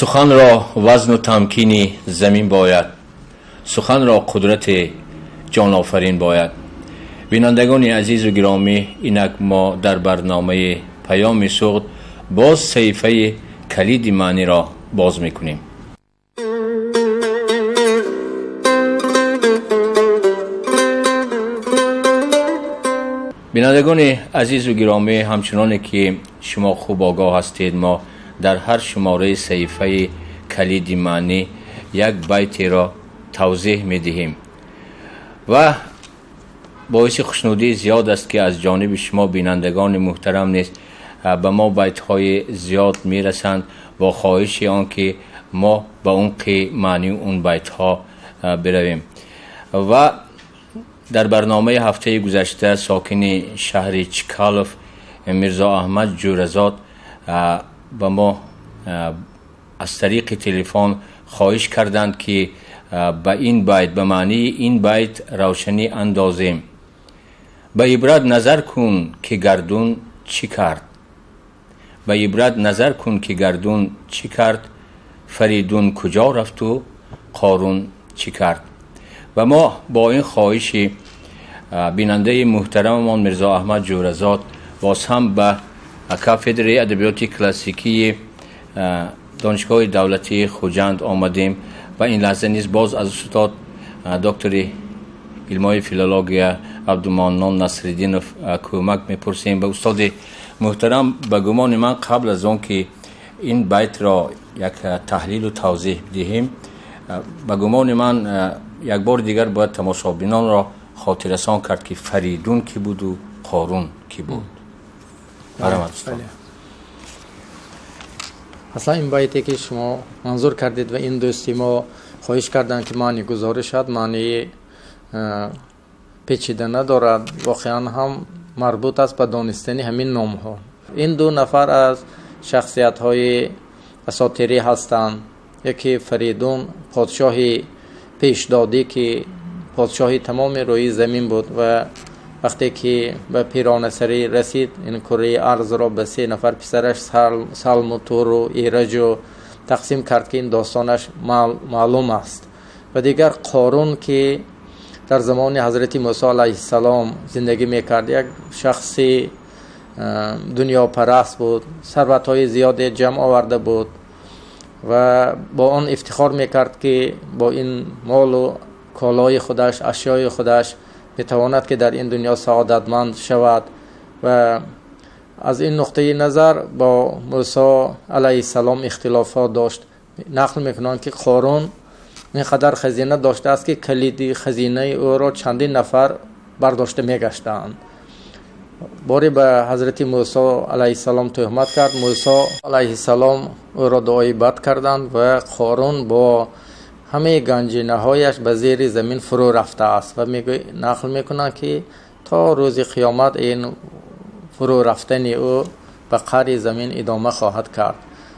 سخن را وزن و تمکین زمین باید، سخن را قدرت جان آفرین باید. بینندگان عزیز و گرامی، اینک ما در برنامه پیام صعود باز صحیفه کلید معنی را باز میکنیم. بینندگان عزیز و گرامی، همچنان که شما خوب آگاه هستید، ما در هر شماره صحیفه کلید معنی یک بیت را توضیح میدهیم و باعث خوشنودی زیاد است که از جانب شما بینندگان محترم نیست به ما بیت های زیاد میرسند با خواهش آن که ما به اون معنی اون بیت ها برویم. و در برنامه هفته گذشته ساکن شهر چکالف میرزا احمد جورزاد به ما از طریق تلفن خواهش کردند که به این بیت، به معنی این بیت روشنی اندازیم. به عبرت نظر کن که گردون چی کرد، به عبرت نظر کن که گردون چی کرد، فریدون کجا رفت و قارون چی کرد. و ما با این خواهش بیننده محترممان میرزا احمد جورزاد باز هم به کافدرای ادبیات کلاسیکی دانشگاه دولتی خوجند آمدیم و این لحظه نیز باز از استاد دکتر علمای فیلولوژی عبدالمنان نصرالدینов کمک میپرسیم. به استاد محترم، به گمان من قبل از آن که این بیت را یک تحلیل و توضیح بدهیم، به گمان من یک بار دیگر باید تماشابینان را خاطررسان کرد که فریدون کی بود و قارون کی بود. اصلا این بیتی که شما منظور کردید و این دوستی ما خواهش کردن که معنی گزارشات معنی پیچیده ندارد، واقعا هم مربوط است به دانستن همین نام ها. این دو نفر از شخصیت های اساطیری هستند. یکی فریدون، پادشاه پیشدادی که پادشاهی تمام روی زمین بود و وقتی که به پیران سری رسید، این کره ارض را به 3 نفر پسرش سلم و تور و ایرج و تقسیم کرد که این داستانش معلوم است. و دیگر قارون که در زمان حضرت موسی علیه السلام زندگی میکرد، یک شخصی دنیا پرست بود، ثروت‌های زیاد جمع آورده بود و با آن افتخار میکرد که با این مال و کالای خودش، اشیای خودش میتواند که در این دنیا سعادتمند شود. و از این نقطه نظر با موسی علیه السلام اختلافات داشت. نقل میکنند که قارون اینقدر خزینه داشته است که کلید خزینه او را چندین نفر برداشته میگشتند. باری به حضرت موسی علیه السلام تهمت کرد. موسی علیه السلام او را دعای بد کردند و قارون با همه گنجینه هایش به زیر زمین فرو رفته است و نقل میکنند که تا روز قیامت این فرو رفتن او به قعر زمین ادامه خواهد کرد.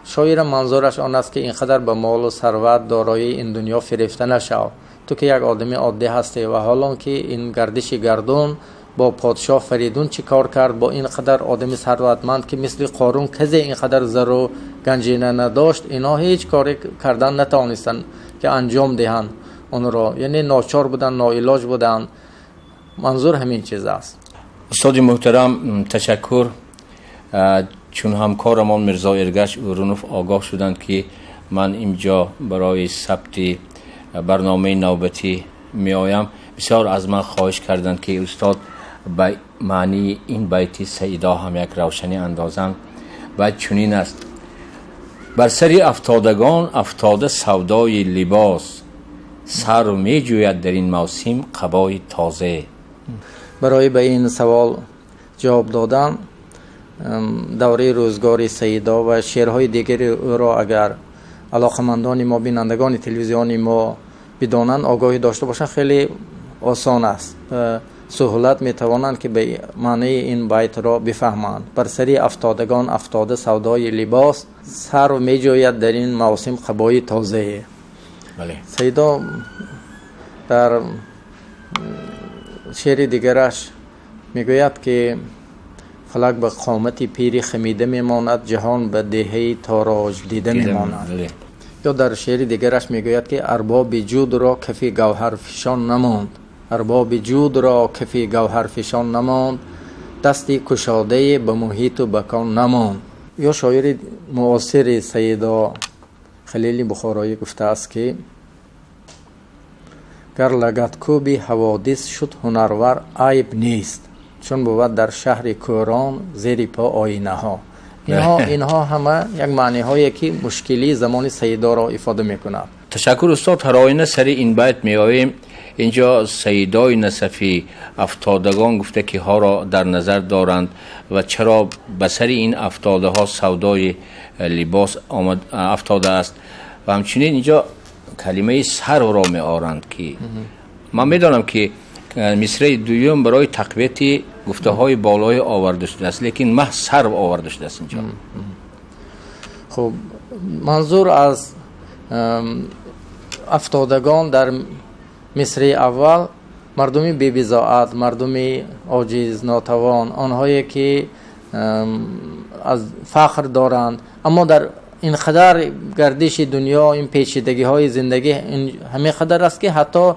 شاعر منظورش آن است که اینقدر به مال و ثروت دارایی این دنیا فریفته نشو. تو که یک آدمی عادی هستی و حالا که این گردش گردون با پادشاه فریدون چی کار کرد، با اینقدر آدمی ثروتمند که مثل قارون کسی اینقدر زر و گنجینه نداشت، اینا هیچ کاری کردن نتوانستن که انجام دهند اون را، یعنی ناچار بودن، ناعلاج بودن. منظور همین چیز است. استاد محترم تشکر. چون همکارمان میرزا ارگش اورونوف آگاه شدند که من اینجا برای ثبت برنامه نوبتی می آیم، بسیار از من خواهش کردند که استاد به معنی این بیت سیدا هم یک روشنی اندازند. و چنین است: بر سری افتادگان افتاده سودای لباس، سر و می جوید در این موسم قبای تازه. برای به این سوال جواب دادن، دوره روزگار سیدا و شعرهای دیگری او را اگر علاقمندان ما، بینندگان تلویزیونی ما بدانند، آگاهی داشته باشند، خیلی آسان است. سهولت می توانند که به معنی این بیت را بفهمند. بر سری افتادگان افتاده سودای لباس، سر و می جوید در این موسم قبای تازه. بله. سیدا در شعر دیگرش میگوید که فلک به قامت پیری خمیده میماند، جهان به دهه تاراج دیده میماند. یا در شعر دیگرش میگوید که ارباب جود را کفی گوهر فشان نماند، ارباب جود را کفی گوهر فشان نماند، دستی کشاده به محیط و بکان نماند. یا شاعر معاصر سیدا خلیل بخارایی گفته است که گر لگدکوبی حوادث شد هنرور عیب نیست، چون بود در شهر کوران زیر پا آینه ها. اینها همه یک معنی هایی که مشکلی زمان سیدا را افاده میکند. تشکر استاد. هر آینه سر این بیت می آییم. اینجا سیدای نصفی افتادگان گفته که ها را در نظر دارند و چرا به سر این افتاده ها سودای لباس افتاده است و همچنین اینجا کلمه سر را می آورند که من می دانم که مصرع دویم برای تقویت گفته های بالای آورده شده است، لیکن محض سر آورده شده است اینجا. خب منظور از افتادگان در مصرع اول مردمی بی‌بضاعت، مردمی عاجز ناتوان، آنهایی که از فقر دارند اما در این قدر گردش دنیا، این پیچیدگی های زندگی همه قدر است که حتی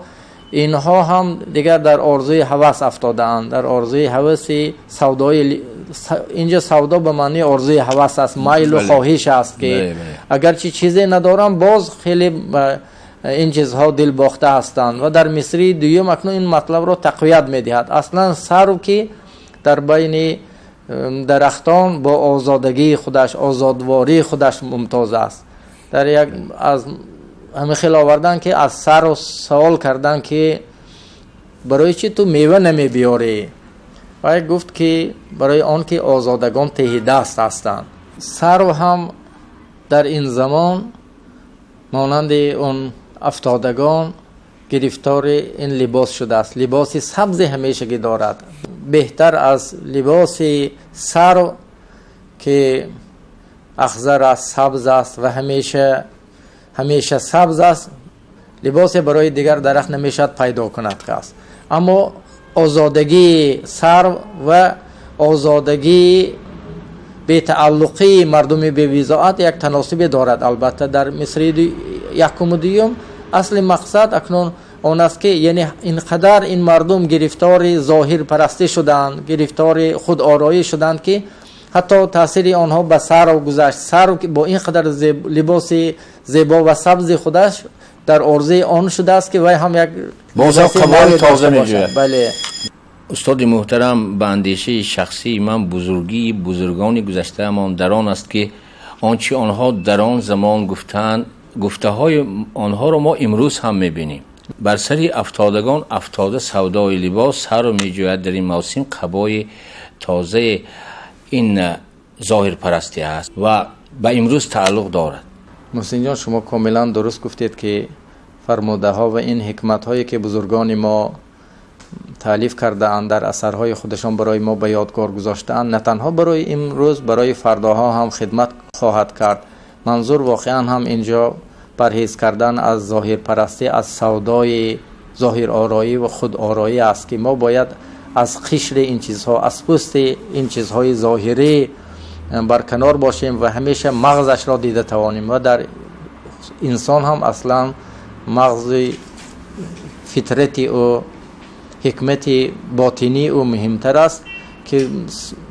اینها هم دیگر در آرزوی هوس افتاده اند، در آرزوی هوس سودای. اینجا سودا به معنی آرزوی هوس است، میل و خواهش است که اگرچه چیزی ندارم باز خیلی این چیزها دل باخته هستند. و در مصرع دوم اکنون این مطلب را تقویت می‌دهد. اصلا سرو که در بین درختان با آزادگی خودش، آزادواری خودش ممتاز است. در یک از همه خیلی آوردن که از سرو سوال کردن که برای چی تو میوه نمی بیاری؟ و گفت که برای آن که آزادگان ته دست هستند. سرو هم در این زمان مانند اون افتادگان گرفتار این لباس شده است. لباس سبز همیشگی دارد، بهتر از لباس سرو که اخضر است، سبز است و همیشه سبز است. لباس برای دیگر درخت نمیشد پیدا کند کس. اما آزادگی سرو و آزادگی به تعلقی مردم بی‌بضاعت یک تناسب دارد. البته در مصرع یکم و دوم اصل مقصد اکنون آن است که یعنی اینقدر این مردم گرفتار ظاهر پرستی شدند، گرفتار خود آرایی شدند که حتی تاثیر آنها به سرو گذشت. سرو که با این قدر لباس زیبا و سبز خودش در عرضه آن شده است که وای هم یک بازم قبال تازه می‌جوید. بله استاد محترم، به اندیشه شخصی من بزرگی بزرگان گذشته امان در آن است که آنچه آنها در آن زمان گفتند، گفته های آنها را ما امروز هم می‌بینیم. بر سر افتادگان افتاده سودای لباس سر رو می‌جوید. در این موسم قبای تازه این ظاهر پرستی است و به امروز تعلق دارد. محسن جان شما کاملا درست گفتید که فرموده ها و این حکمت هایی که بزرگان ما تالیف کرده اند در اثرهای خودشان برای ما به یادگار گذاشته اند، نه تنها برای امروز، برای فرداها هم خدمت خواهد کرد. منظور واقعا هم اینجا پرهیز کردن از ظاهر پرستی، از سودای ظاهر آرایی و خود آرایی است که ما باید از قشر این چیزها، از پوست این چیزهای ظاهری برکنار باشیم و همیشه مغزش را دیده توانیم. و در انسان هم اصلا مغز فطرتی و حکمت باطنی و مهمتر است که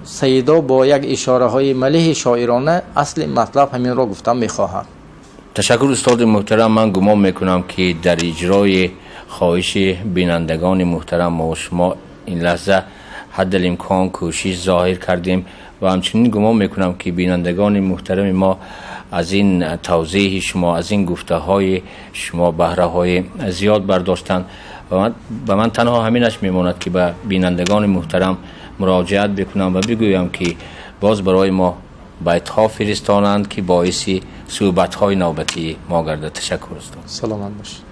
سیدا با یک اشاره های ملیح شاعرانه اصل مطلب همین را گفتم میخواهم. تشکر استاد محترم. من گمان میکنم که در اجرای خواهش بینندگان محترم ما و شما این لحظه حد الامکان کوشش ظاهر کردیم و همچنین گمان میکنم که بینندگان محترم ما از این توضیح شما، از این گفته های شما بهره های زیاد برداشتند و من تنها همینش میماند که به بینندگان محترم مراجعت بکنم و بگویم که باز برای ما بیت ها فرستانند که باعث صحبت های نوبتی ما گردد. تشکر استاد. سلامت باشید.